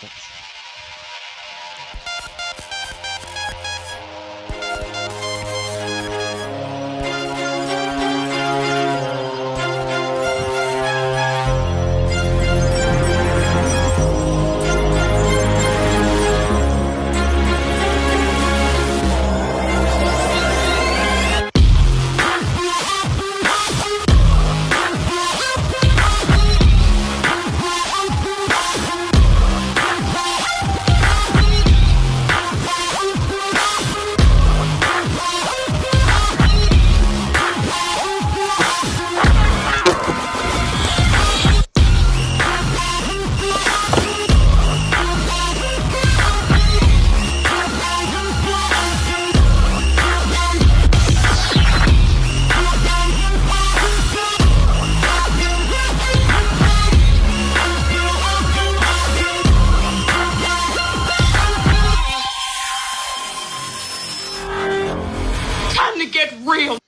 дальше. Get real.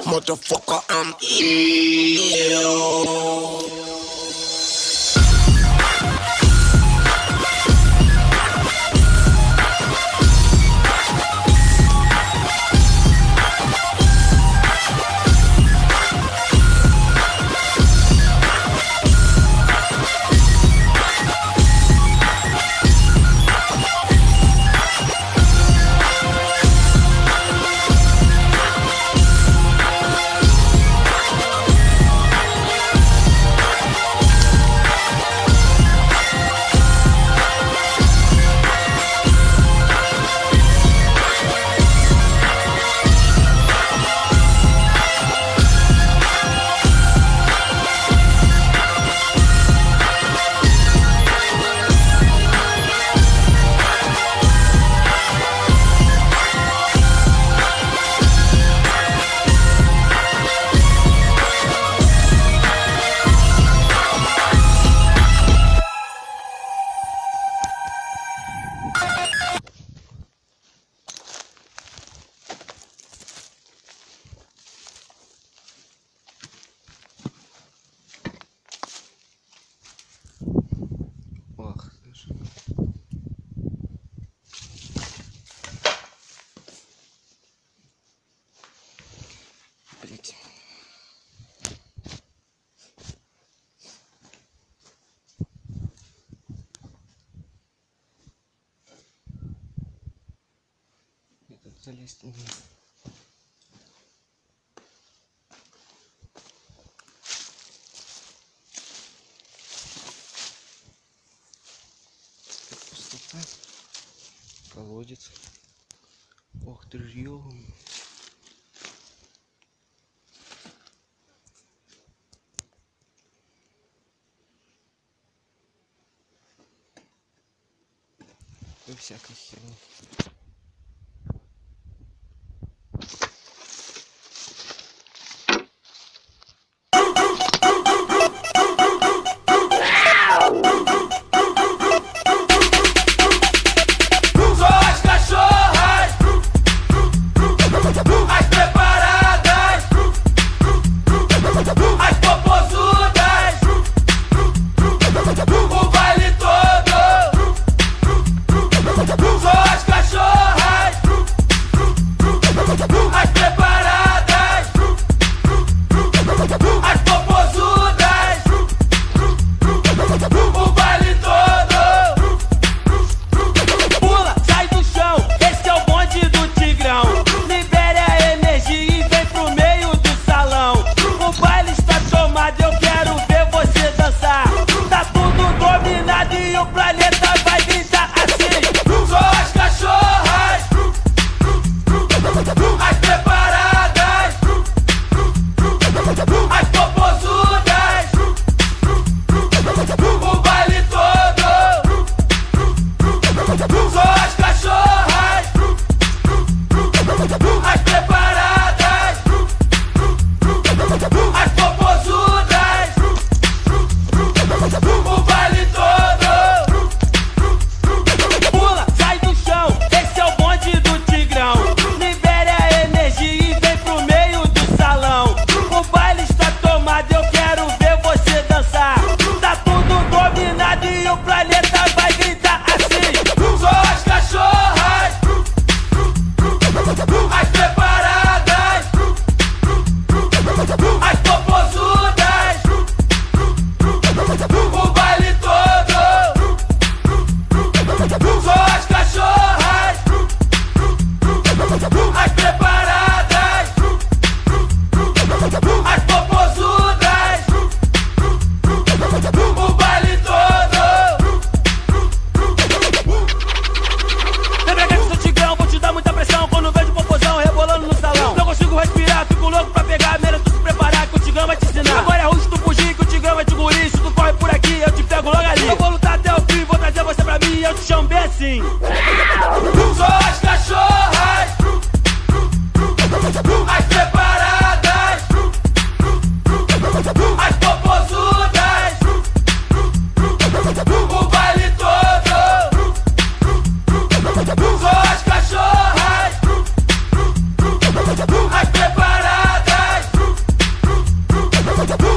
Motherfucker, I'm ill. Ох, даже. Блять. Этот залезть не могу. Пустота. Колодец. Ох ты ж ём. И всякой херни. Pula, sai do chão, esse é o bonde do tigre. Só as cachorras, as preparadas, as popozudas, o baile todo. Pula, sai do chão, esse é o bonde do Tigrão. Libere a energia e vem pro meio do salão. O baile está tomado, eu quero ver você dançar. Tá tudo dominado e o planeta vai gritar assim. Só as cachorras, as preparadas, as popozudas, o baile todo. Só as cachorras, as preparadas, as popozudas, o baile todo. Lembra que eu sou Tigrão, vou te dar muita pressão quando vejo popozão rebolando no salão. Não consigo respirar, fico louco pra pegar, melhor tu se preparar que o Tigrão vai te ensinar. Agora é ruim se tu fugir que o Tigrão vai te engolir. Se tu corre por aqui, eu te pego logo ali. Eu vou lutar até o fim, vou trazer você pra mim e eu te chamo bem assim. Só as cachorras, as preparadas, as popozudas, o baile todo. Só as cachorras, as preparadas,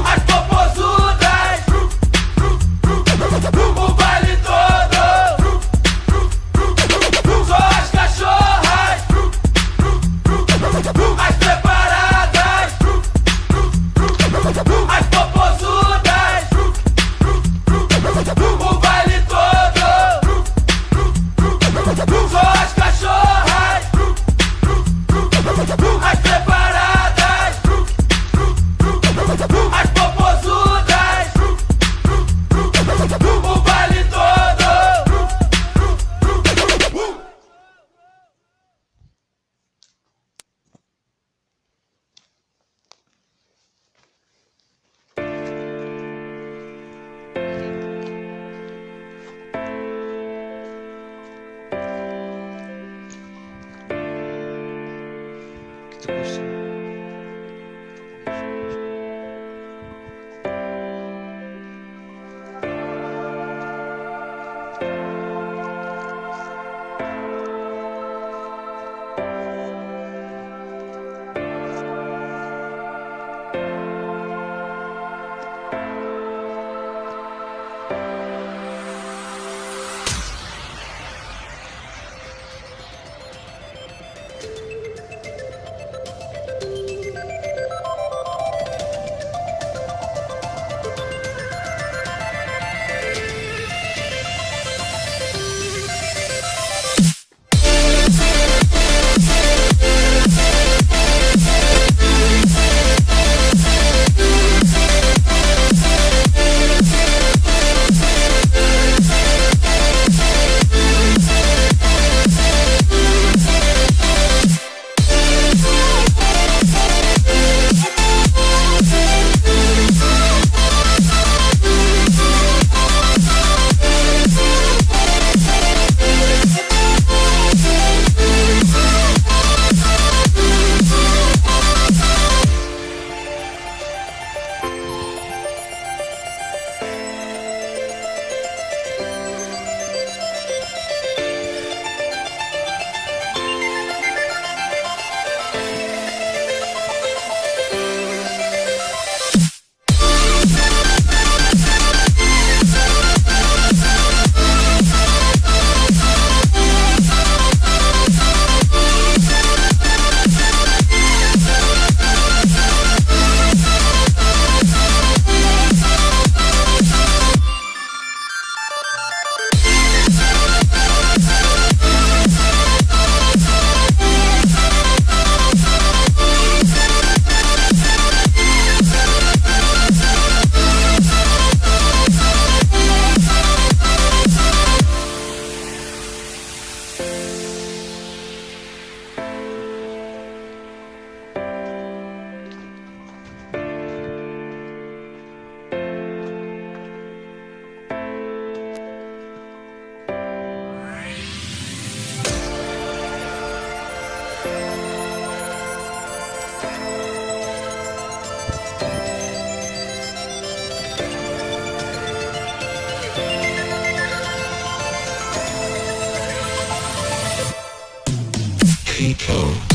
as popozudas, o baile todo. Só as cachorras, as preparadas, as popozudas, o baile todo. Só as cachorras, as preparadas, as popozudas, o baile todo. Que tu gostou? people.